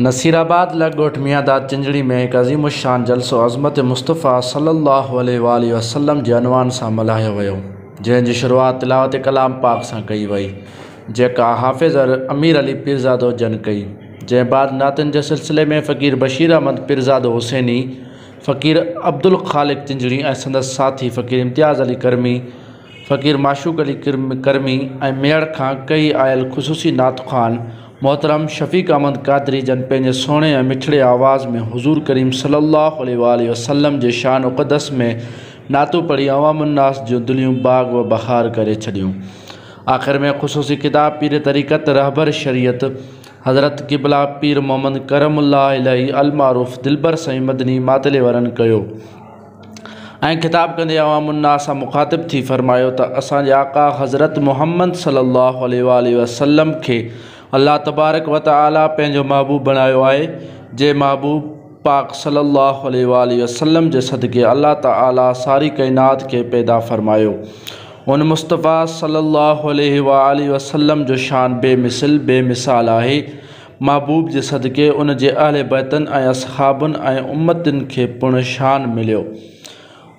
नसीराबाद लॻोट मियांदाद चिंजड़ी में एक अज़ीम शान जलसो अज़मत मुस्तफ़ा सल्लल्लाहु अलैहि वसल्लम जे अनवान सां मल्हायो वियो, जंहिंजी शुरूआत तिलावत कलाम पाक सां कई वई, जेका हाफ़िज़ अमीर अली पीरज़ादो जन कई। जंहिं बाद नातनि जे सिलसिले में फ़कीर बशीर अहमद पीरज़ादो हुसैनी, फ़कीर अब्दुल ख़ालिक चिंजड़ी ऐं संदसि साथी फ़कीर इम्तियाज़ अली करमी, फ़कीर माशूक अली करमी ऐं मेड़ खां कई आयल ख़ुसूसी नात ख़्वान मोहतरम शफ़ीक़ अहमद क़ादरी जन पंहिंजे सोणे ऐं मिठड़े आवाज़ में हुज़ूर करीम सल्लल्लाहु अलैहि वसल्लम जे शान मुक़द्दस में नातूं पढ़ी अवामुन्नास जूं दिलियूं बाग़ व बहार करे छॾियूं। आख़िर में ख़ुसूसी किताब पीर तरीक़त रहबर शरीयत हज़रत क़िबला पीर मोहम्मद करमुल्लाह अलैहि अलमारूफ़ दिलबर साईं मदनी मातले वरन कयो ऐं ख़िताब कंदे अवामुन्नास सां मुख़ातिब थी फ़रमायो त असांजे आका हज़रत मोहम्मद सल्लल्लाहु अलैहि वसल्लम खे अल्लाह तबारक व तआला पंहिंजो महबूब बणायो आहे, जे महबूब पाक सल्लल्लाहु अलैहि वसल्लम जे सदक़े अल्लाह तआला सारी काइनात खे पैदा फ़रमायो। उन मुस्तफ़ा सल्लल्लाहु अलैहि वसल्लम जो शान बेमिसल बेमिसाल आहे। महबूब जे सदक़े उन जे अहले बैतन ऐं असहाबुनि ऐं उम्मतिन खे पुण शान मिलियो।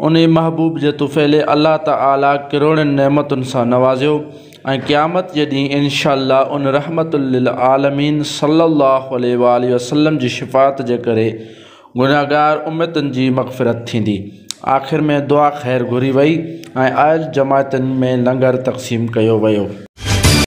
उन महबूब जे तुफ़ैले अल्लाह तआला किरोड़नि नेमतुनि सां नवाज़ियो ऐं क़यामत जे ॾींहुं इंशाअल्लाह उन रहमतुल लिल आलमीन सल्लल्लाहु अलैहि वसल्लम जी शिफ़ाअत जे करे गुनाहगार उम्मतुनि जी मग़फ़िरत थींदी। आख़िर में दुआ ख़ैर घुरी वई ऐं आयल जमातुनि में लंगर तक़सीम कयो वियो।